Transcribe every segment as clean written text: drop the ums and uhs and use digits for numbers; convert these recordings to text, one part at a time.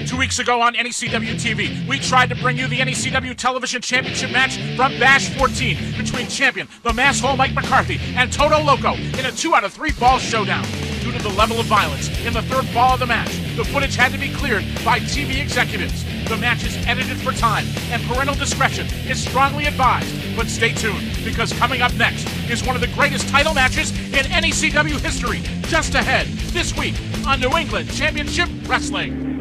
2 weeks ago on NECW TV, we tried to bring you the NECW Television Championship match from Bash 14 between champion, the Masshole Mike McCarthy, and Todo Loco in a 2 out of 3 fall showdown. Due to the level of violence in the third fall of the match, the footage had to be cleared by TV executives. The match is edited for time, and parental discretion is strongly advised. But stay tuned, because coming up next is one of the greatest title matches in NECW history, just ahead this week on New England Championship Wrestling.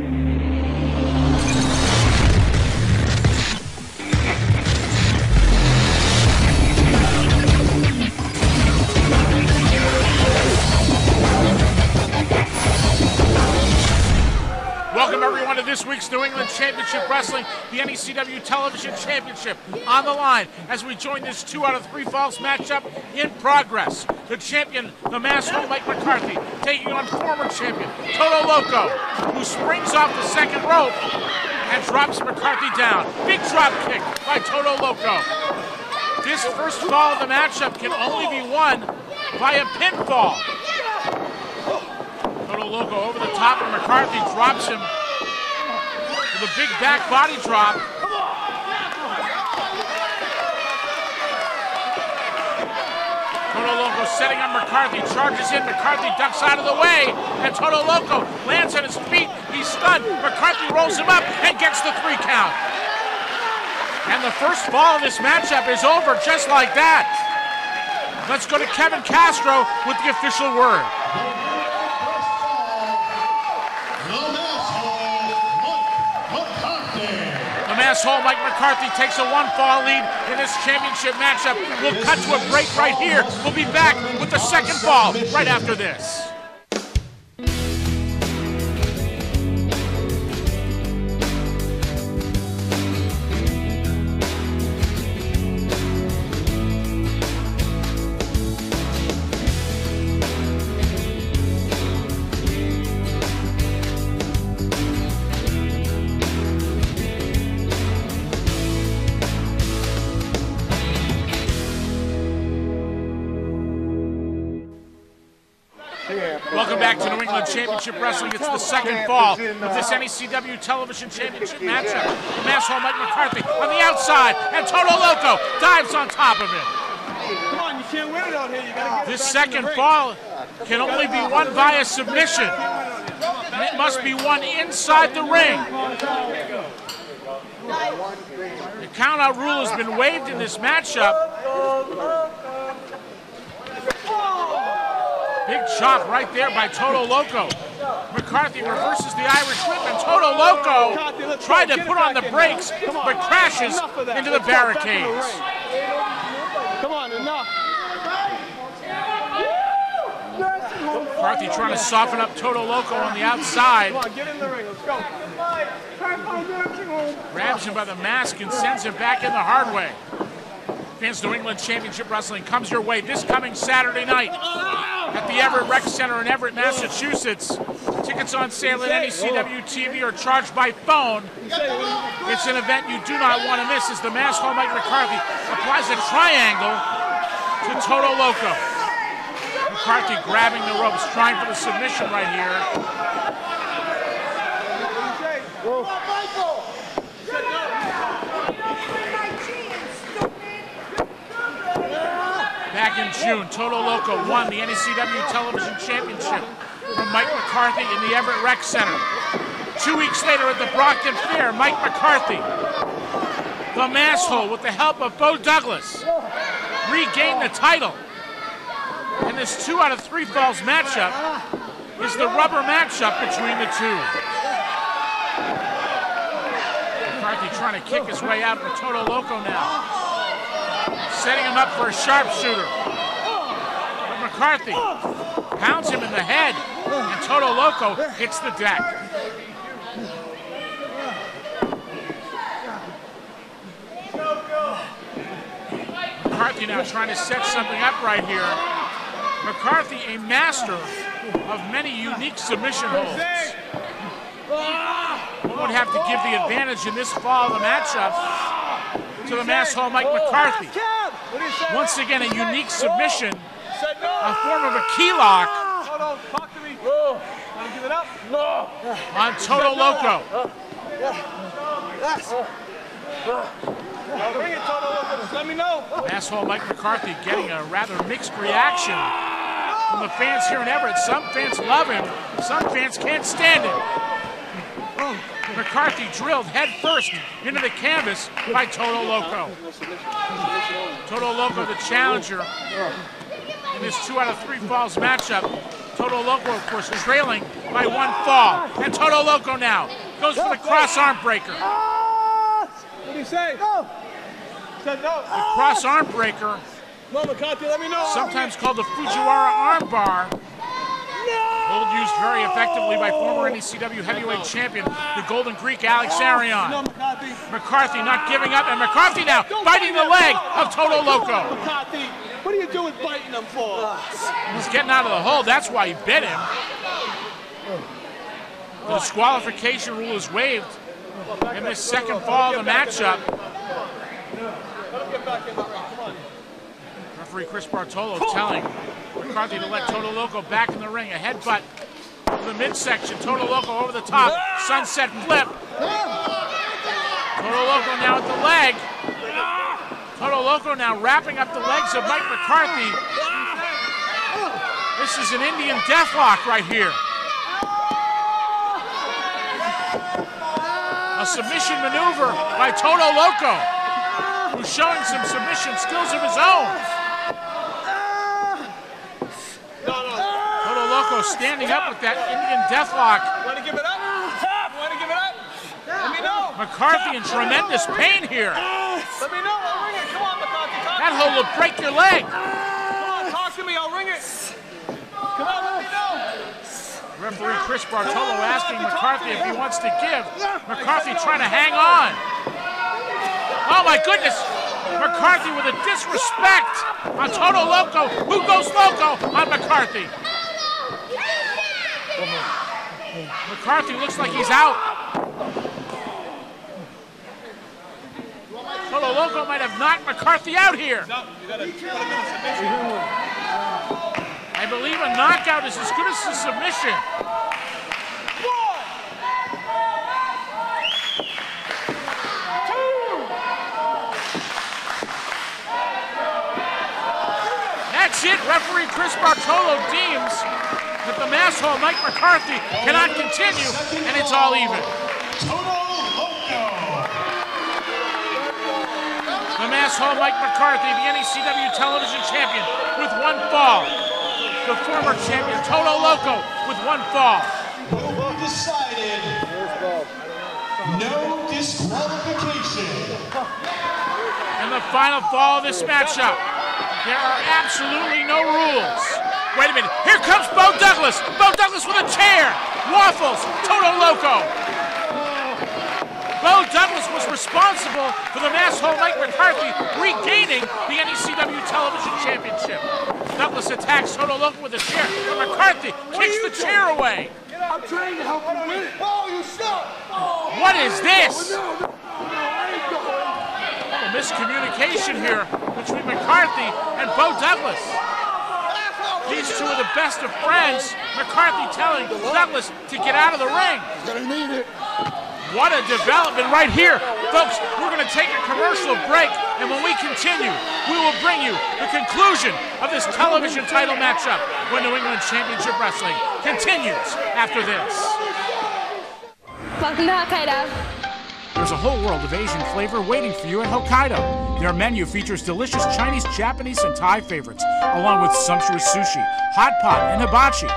Welcome everyone to this week's New England Championship Wrestling, the NECW Television Championship on the line as we join this 2 out of 3 falls matchup in progress. The champion, the Masshole Mike McCarthy, taking on former champion, Todo Loco, who springs off the second rope and drops McCarthy down. Big drop kick by Todo Loco. This first fall of the matchup can only be won by a pinfall. Todo Loco over the top of McCarthy, drops him with a big back body drop. Todo Loco setting on McCarthy, charges in, McCarthy ducks out of the way, and Todo Loco lands on his feet, he's stunned, McCarthy rolls him up and gets the 3 count. And the first fall of this matchup is over just like that. Let's go to Kevin Castro with the official word. The Masshole Mike McCarthy takes a 1-fall lead in this championship matchup. We'll cut to a break right here. We'll be back with the second fall right after this. Welcome back to New England Championship Wrestling. It's the second fall of this NECW Television Championship matchup. Masshole Mike McCarthy on the outside, and Todo Loco dives on top of him. Come on, you can't win it out here. You gotta get this second fall can only be won via submission. And it must be won inside the ring. The count-out rule has been waived in this matchup. Big chop right there by Todo Loco. McCarthy reverses the Irish whip, and Todo Loco tried to put on the brakes, but crashes into the barricades. Come on, enough. McCarthy trying to soften up Todo Loco on the outside. Come on, get in the ring, let's go. Grabs him by the mask and sends him back in the hard way. Fans, New England Championship Wrestling comes your way this coming Saturday night at the Everett Rec Center in Everett, Massachusetts. Tickets on sale at NECW TV or charged by phone. It's an event you do not want to miss as the Masshole Mike McCarthy applies a triangle to Todo Loco. McCarthy grabbing the ropes, trying for the submission right here. Back in June, Todo Loco won the NECW Television Championship from Mike McCarthy in the Everett Rec Center. 2 weeks later at the Brockton Fair, Mike McCarthy, the Masshole, with the help of Bo Douglas, regained the title. And this 2 out of 3 falls matchup is the rubber matchup between the two. McCarthy trying to kick his way out for Todo Loco now. Setting him up for a sharpshooter. But McCarthy pounds him in the head, and Todo Loco hits the deck. McCarthy now trying to set something up right here. McCarthy, a master of many unique submission holds. One would have to give the advantage in this fall of the matchup to the Masshole Mike McCarthy. Once again, a unique submission, a form of a key lock. Talk to me. Give it up. On Todo Loco. I'll bring it, Todo Loco. Just let me know. Masshole Mike McCarthy getting a rather mixed reaction from the fans here in Everett. Some fans love him. Some fans can't stand him. McCarthy drilled head first into the canvas by Todo Loco. Todo Loco, the challenger in this 2 out of 3 falls matchup. Todo Loco, of course, trailing by 1 fall. And Todo Loco now goes for the cross arm breaker. What do you say? No. Said no. The cross arm breaker, Come on, McCarthy, let me know. sometimes called the Fujiwara arm bar, hold used very effectively by former NECW heavyweight champion, the Golden Greek Alex Arion. No, McCarthy. McCarthy not giving up, and McCarthy now biting the leg of Todo Loco. McCarthy, what are you doing biting them for? He's getting out of the hold, that's why he bit him. The disqualification rule is waived in this second fall of the matchup. Let him get back in the ring. Come on. Referee Chris Bartolo telling McCarthy to let Todo Loco back in the ring. A headbutt to the midsection. Todo Loco over the top. Sunset flip. Todo Loco now at the leg. Todo Loco now wrapping up the legs of Mike McCarthy. This is an Indian deathlock right here. A submission maneuver by Todo Loco, who's showing some submission skills of his own. Todo Loco standing up with that Indian deathlock. Want to give it up? Want to give it up? Let me know. McCarthy in tremendous pain here. Let me know. I'll ring it. Come on, McCarthy. Talk That hold will break your leg. Come on, talk to me. I'll ring it. Come on, let me know. Referee Chris Bartolo asking McCarthy if he wants to give. McCarthy trying to hang on. Oh my goodness! McCarthy with a disrespect on Todo Loco, who goes loco on McCarthy. McCarthy looks like he's out. Todo Loco might have knocked McCarthy out here. No, you gotta put him in a submission. I believe a knockout is as good as a submission. That's it. Referee Chris Bartolo deems that the Masshole Mike McCarthy cannot continue, and it's all even. The Masshole Mike McCarthy, the NECW Television Champion, with 1 fall. The former champion, Todo Loco, with 1 fall. Well decided. No disqualification. In the final fall of this matchup, there are absolutely no rules. Wait a minute, here comes Bo Douglas. Bo Douglas with a chair. Waffles, Todo Loco. Bo Douglas was responsible for the Masshole Mike McCarthy regaining the NECW Television Championship. Douglas attacks Todo Loco with a chair, but McCarthy kicks the chair away. I'm trying to help you win it. Oh, you suck. What is this? No, I ain't going. A miscommunication here between McCarthy and Bo Douglas. These two are the best of friends. McCarthy telling Douglas to get out of the ring. He's gonna need it. What a development right here. Folks, we're going to take a commercial break, and when we continue, we will bring you the conclusion of this television title matchup when New England Championship Wrestling continues after this. Welcome to Hokkaido. There's a whole world of Asian flavor waiting for you at Hokkaido. Their menu features delicious Chinese, Japanese, and Thai favorites, along with sumptuous sushi, hot pot, and hibachi.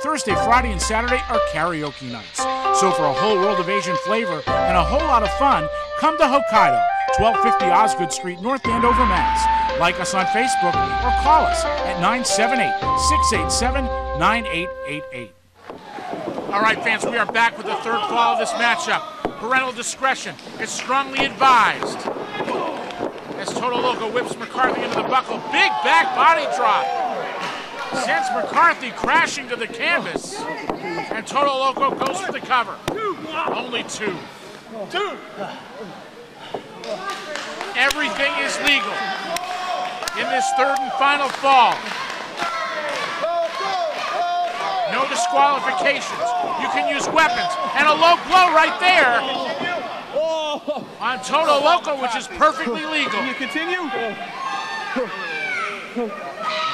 Thursday, Friday, and Saturday are karaoke nights. So for a whole world of Asian flavor and a whole lot of fun, come to Hokkaido, 1250 Osgood Street, North Andover, Mass. Like us on Facebook or call us at 978-687-9888. All right, fans, we are back with the third fall of this matchup. Parental discretion is strongly advised. As Todo Loco whips McCarthy into the buckle, big back body drop. Sends McCarthy crashing to the canvas, and Todo Loco goes for the cover. Only 2. Everything is legal in this third and final fall. no disqualifications. You can use weapons, and a low blow right there on Todo Loco, which is perfectly legal. Can you continue?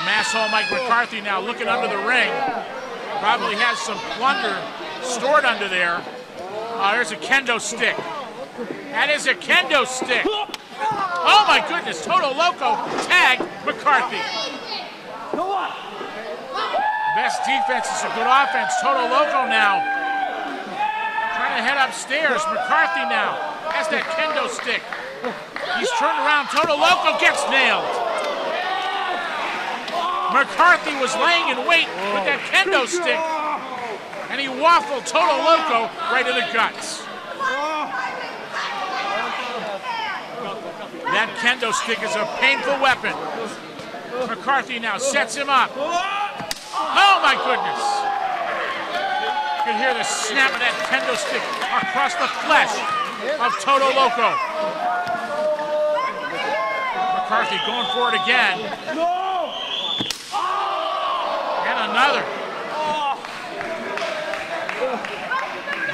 Masshole Mike McCarthy now looking under the ring. Probably has some plunder stored under there. Oh, there's a kendo stick. That is a kendo stick. Oh my goodness, Todo Loco tagged McCarthy. Best defense is a good offense. Todo Loco now trying to head upstairs. McCarthy now has that kendo stick. He's turned around. Todo Loco gets nailed. McCarthy was laying in wait with that kendo stick, and he waffled Todo Loco right in the guts. That kendo stick is a painful weapon. McCarthy now sets him up. Oh my goodness! You can hear the snap of that kendo stick across the flesh of Todo Loco. McCarthy going for it again. And another.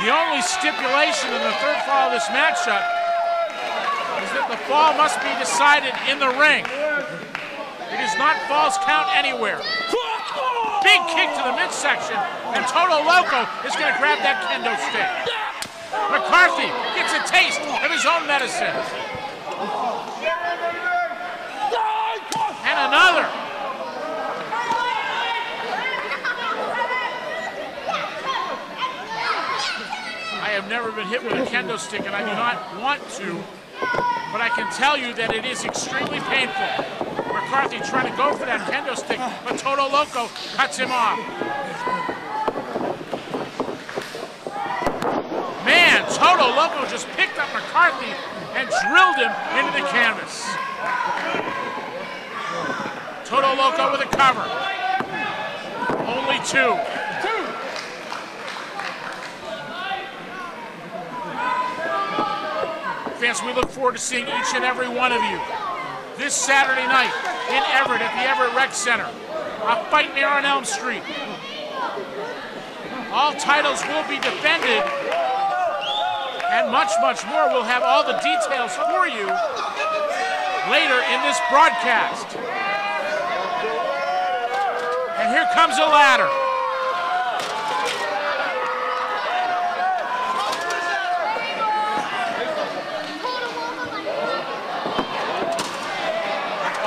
The only stipulation in the third fall of this matchup is that the fall must be decided in the ring. It is not falls count anywhere. Big kick to the midsection, and Todo Loco is going to grab that kendo stick. McCarthy gets a taste of his own medicine. And another. I have never been hit with a kendo stick, and I do not want to, but I can tell you that it is extremely painful. McCarthy trying to go for that kendo stick, but Todo Loco cuts him off. Man, Todo Loco just picked up McCarthy and drilled him into the canvas. Todo Loco with a cover. Only two. Fans, we look forward to seeing each and every one of you this Saturday night in Everett at the Everett Rec Center. A fight there on Elm Street. All titles will be defended, and much, much more. We'll have all the details for you later in this broadcast. And here comes a ladder.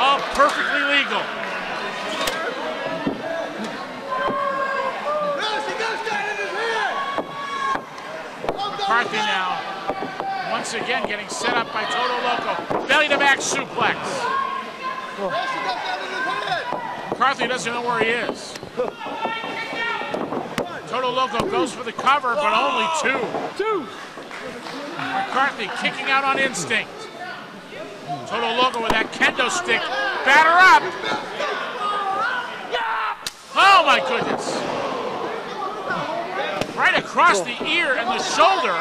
All perfectly legal. McCarthy now, once again getting set up by Todo Loco. Belly to back suplex. McCarthy doesn't know where he is. Todo Loco goes for the cover, but only two. McCarthy kicking out on instinct. Todo Loco with that kendo stick. Batter up. Oh my goodness. Right across the ear and the shoulder.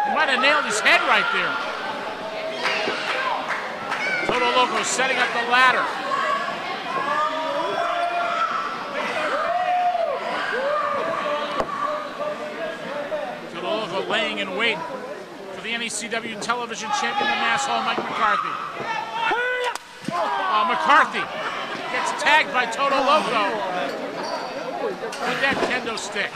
He might have nailed his head right there. Todo Loco setting up the ladder. Todo Loco laying in wait for the NECW Television Champion, the Masshole Mike McCarthy. McCarthy gets tagged by Todo Loco with that kendo stick.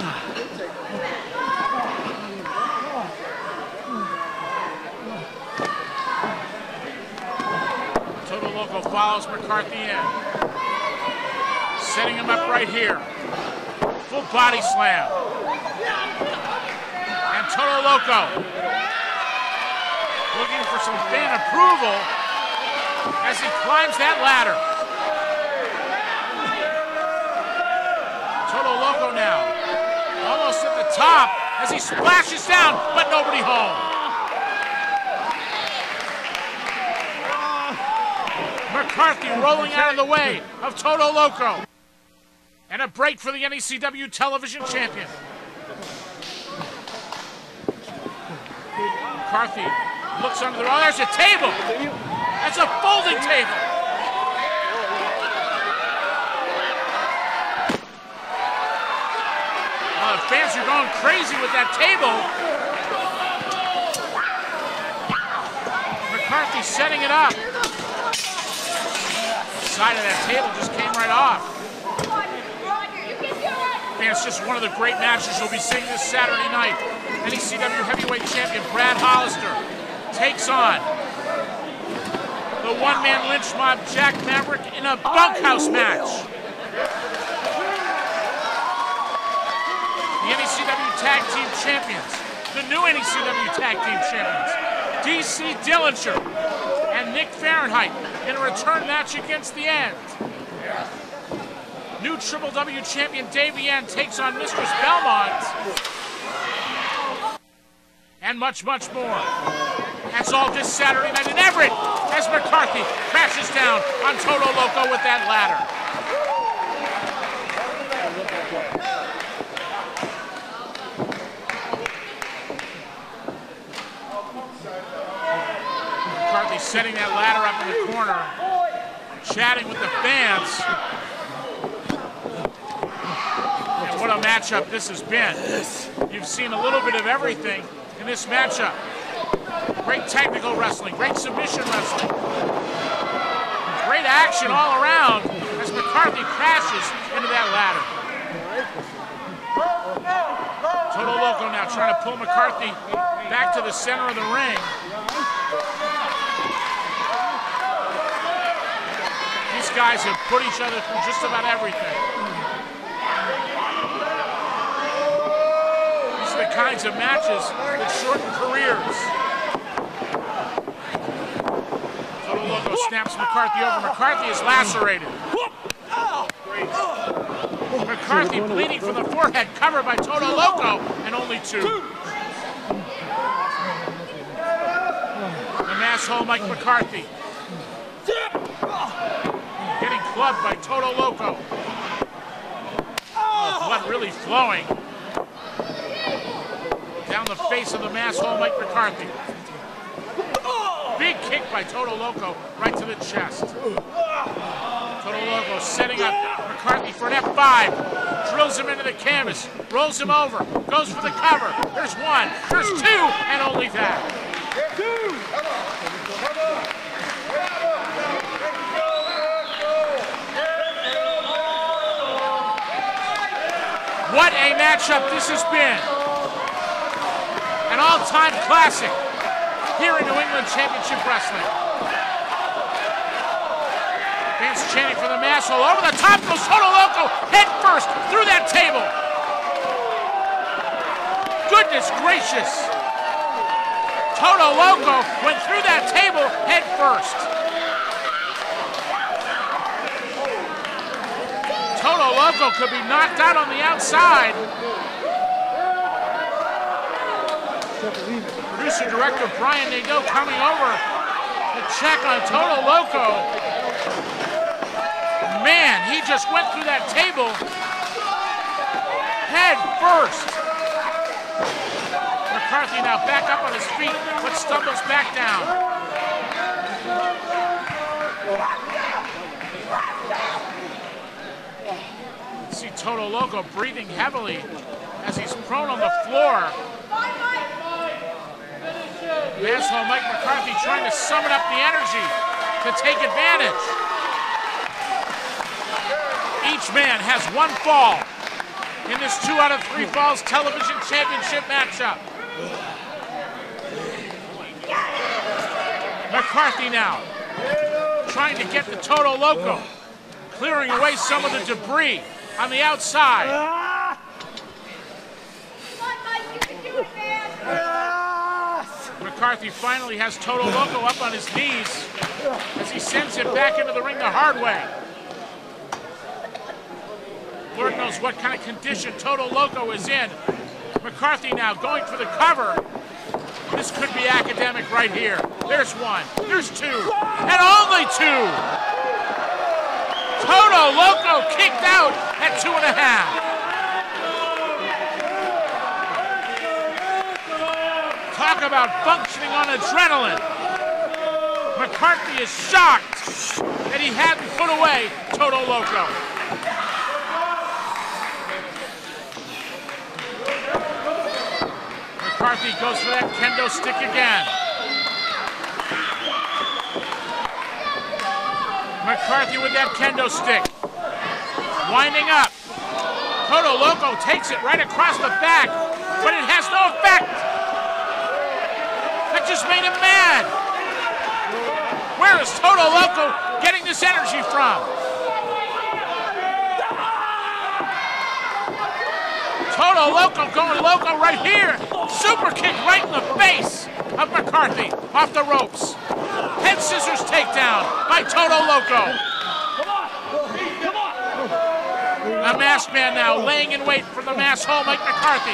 Todo Loco follows McCarthy in, setting him up right here. Full body slam. And Todo Loco looking for some fan approval as he climbs that ladder. Todo Loco now, almost at the top as he splashes down, but nobody home. McCarthy rolling out of the way of Todo Loco. And a break for the NECW Television Champion. McCarthy looks under the, oh, there's a table. That's a folding table. The fans are going crazy with that table. McCarthy setting it up. The side of that table just came right off. Man, it's just one of the great matches you'll be seeing this Saturday night. NECW Heavyweight Champion Brad Hollister takes on the one-man lynch mob Jack Maverick in a bunkhouse match. The NECW Tag Team Champions, the new NECW Tag Team Champions, DC Dillinger and Nick Fahrenheit in a return match against the End. New Triple W Champion Davey Ann takes on Mistress Belmont. And much, much more. That's all this Saturday night in Everett as McCarthy crashes down on Todo Loco with that ladder. McCarthy setting that ladder up in the corner, chatting with the fans. And what a matchup this has been. You've seen a little bit of everything in this matchup. Great technical wrestling, great submission wrestling. Great action all around as McCarthy crashes into that ladder. Todo Loco now trying to pull McCarthy back to the center of the ring. These guys have put each other through just about everything. These are the kinds of matches that shorten careers. Todo Loco snaps McCarthy over. McCarthy is lacerated. McCarthy bleeding from the forehead, covered by Todo Loco, and only two. The Masshole Mike McCarthy. Getting clubbed by Todo Loco. Oh, blood really flowing down the face of the Masshole Mike McCarthy. Big kick by Todo Loco right to the chest. Todo Loco setting up McCarthy for an F5. Drills him into the canvas. Rolls him over. Goes for the cover. There's one. There's two. And only that. What a matchup this has been. An all-time classic here in New England Championship Wrestling. Fans chanting for the Masshole. Over the top goes Todo Loco, head first through that table. Goodness gracious. Todo Loco went through that table head first. Todo Loco could be knocked out on the outside. Producer director Brian Nadeau coming over to check on Todo Loco. Man, he just went through that table head first. McCarthy now back up on his feet, but stumbles back down. See Todo Loco breathing heavily as he's prone on the floor. Masshole Mike McCarthy trying to summon up the energy to take advantage. Each man has one fall in this 2 out of 3 Falls Television Championship matchup. McCarthy now trying to get to Todo Loco, clearing away some of the debris on the outside. McCarthy finally has Todo Loco up on his knees as he sends him back into the ring the hard way. Lord knows what kind of condition Todo Loco is in. McCarthy now going for the cover. This could be academic right here. There's one, there's two, and only two. Todo Loco kicked out at 2.5. Talk about functioning on adrenaline. McCarthy is shocked that he hadn't put away Todo Loco. McCarthy goes for that kendo stick again. McCarthy with that kendo stick. Winding up. Todo Loco takes it right across the back, but it has no effect. That just made him mad. Where is Todo Loco getting this energy from? Todo Loco going loco right here. Super kick right in the face of McCarthy off the ropes. Head scissors takedown by Todo Loco. A masked man now laying in wait for the Masshole Mike McCarthy.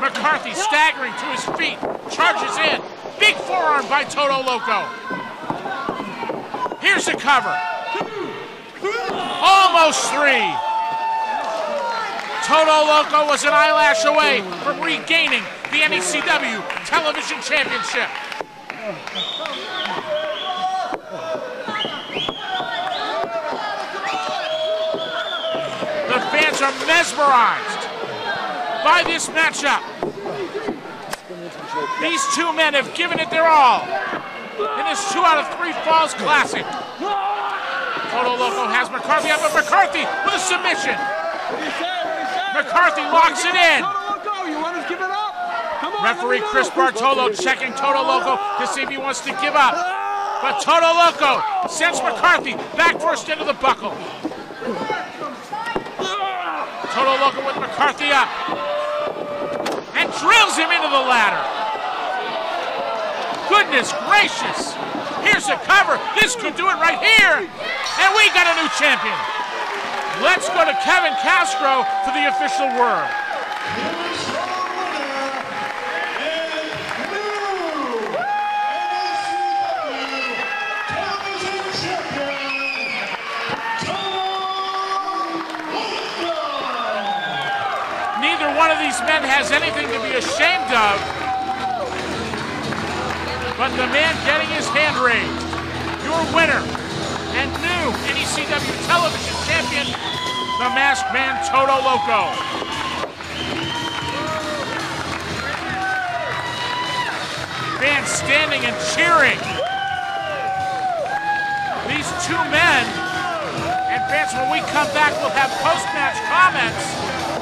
McCarthy staggering to his feet, charges in. Big forearm by Todo Loco. Here's the cover. Almost 3. Todo Loco was an eyelash away from regaining the NECW Television Championship. The fans are mesmerized by this matchup. These two men have given it their all in this 2 out of 3 Falls Classic. Todo Loco has McCarthy up, but McCarthy with a submission. McCarthy locks it in. Referee Chris Bartolo checking Todo Loco to see if he wants to give up. But Todo Loco sends McCarthy back first into the buckle. Todo Loco with McCarthy up. And drills him into the ladder. Goodness gracious. Here's a cover. This could do it right here. And we got a new champion. Let's go to Kevin Castro for the official word. Neither one of these men has anything to be ashamed of, but the man getting his hand raised, your winner and new NECW Television Champion, the masked man Todo Loco. Fans standing and cheering. These two men, and fans, when we come back, we'll have post-match comments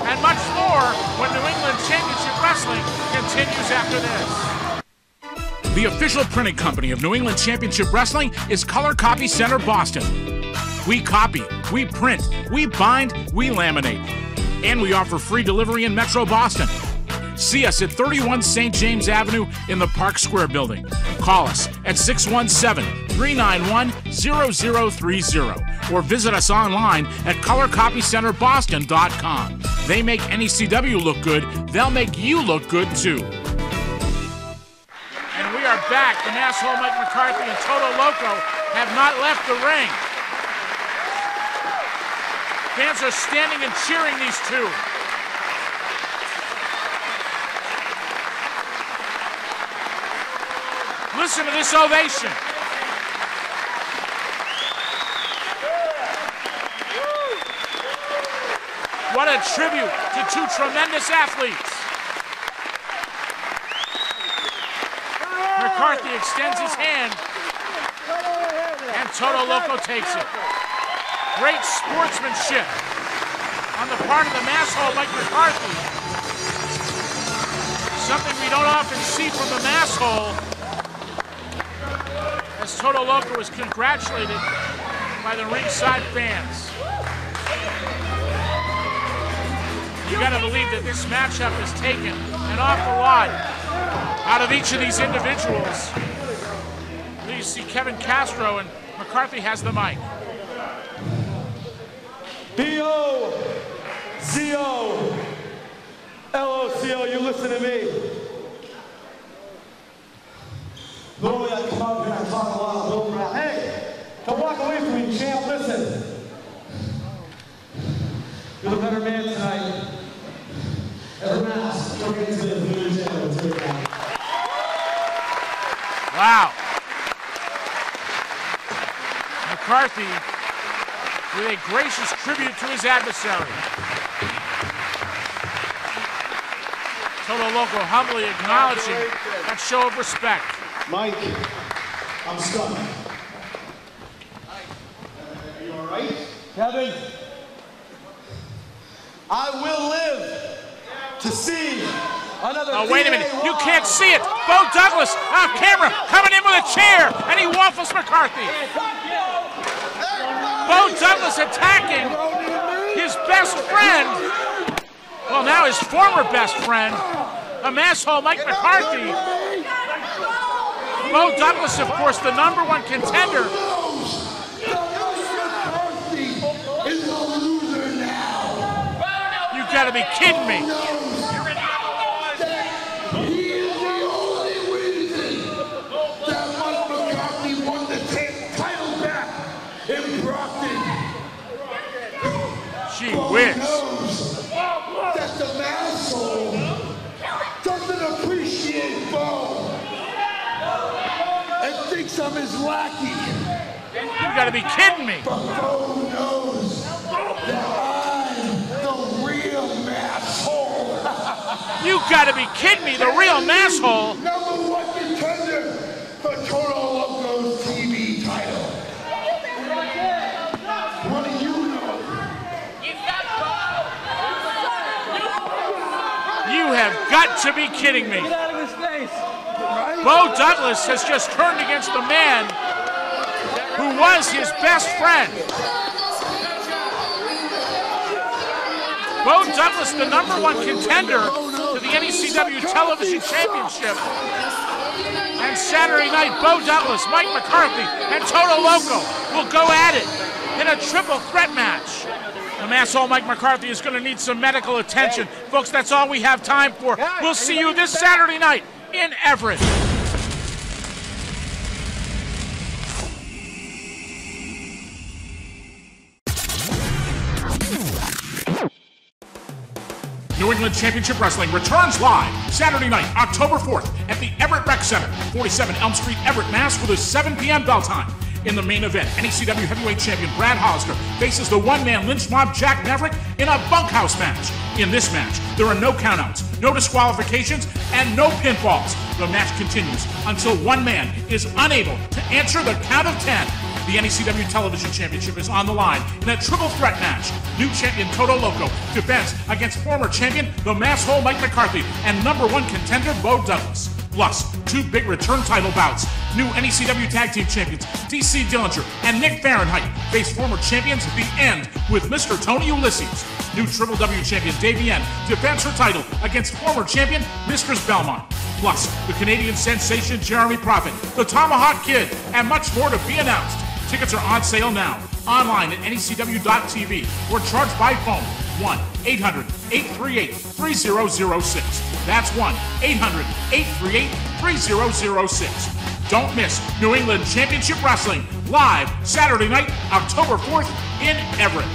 and much more when New England Championship Wrestling continues after this. The official printing company of New England Championship Wrestling is Color Copy Center Boston. We copy, we print, we bind, we laminate. And we offer free delivery in Metro Boston. See us at 31 St. James Avenue in the Park Square building. Call us at 617-391-0030 or visit us online at colorcopycenterboston.com. They make NECW look good, they'll make you look good too. And we are back. The Masshole Mike McCarthy and Todo Loco have not left the ring. Fans are standing and cheering these two. Listen to this ovation. What a tribute to two tremendous athletes. McCarthy extends his hand, and Todo Loco takes it. Great sportsmanship on the part of the Masshole Mike McCarthy. Something we don't often see from the Masshole, as Todo Loco is congratulated by the ringside fans. You gotta believe that this matchup has taken an awful lot out of each of these individuals. You see Kevin Castro, and McCarthy has the mic. B-O-Z-O-L-O-C-O, you listen to me. Normally I come out here and talk a lot of build around. Hey, don't walk away from me, champ, listen. You're the better man tonight. Every mask, don't get to the new channel. Wow. McCarthy with a gracious tribute to his adversary. Todo Loco humbly acknowledging that show of respect. Mike, I'm stuck. Are you all right? Kevin, I will live to see another. Oh, wait a minute. You can't see it. Bo Douglas off camera coming in with a chair, and he waffles McCarthy. Bo Douglas attacking his best friend. Well, now his former best friend, a Masshole Mike McCarthy. Bo Douglas, of course, the #1 contender. You gotta be kidding me. He is the only reason that Mike McCarthy won the title back in Brockton. Gee whiz. That the Masshole doesn't appreciate Bo and thinks I'm his lackey. You gotta be kidding me. But Bo knows that I'm the real Masshole. You gotta be kidding me. The real Masshole. #1 contender for Todo Loco's TV title. What do you know? You have got to be kidding me. get out of his face. Bo Douglas has just turned against the man who was his best friend. Bo Douglas, the #1 contender to the NECW Television Championship. And Saturday night, Bo Douglas, Mike McCarthy, and Todo Loco will go at it in a triple threat match. The Masshole Mike McCarthy is going to need some medical attention. Folks, that's all we have time for. We'll see you this Saturday night in Everett. New England Championship Wrestling returns live Saturday night, October 4th at the Everett Rec Center, 47 Elm Street, Everett, Mass. with a 7 p.m. bell time. In the main event, NECW Heavyweight Champion Brad Hollister faces the one-man lynch mob Jack Maverick in a bunkhouse match. In this match, there are no countouts, no disqualifications, and no pinfalls. The match continues until one man is unable to answer the count of 10. The NECW Television Championship is on the line in a triple threat match. New champion Todo Loco defends against former champion the Masshole Mike McCarthy and #1 contender Bo Douglas. Plus, 2 big return title bouts. New NECW Tag Team Champions DC Dillinger and Nick Fahrenheit face former champions at the end with Mr. Tony Ulysses. New Triple W champion Davienne defends her title against former champion Mistress Belmont. Plus, the Canadian sensation Jeremy Prophet, the Tomahawk Kid, and much more to be announced. Tickets are on sale now, online at NECW.TV or charged by phone, 1-800-838-3006. That's 1-800-838-3006. Don't miss New England Championship Wrestling, live Saturday night, October 4th in Everett.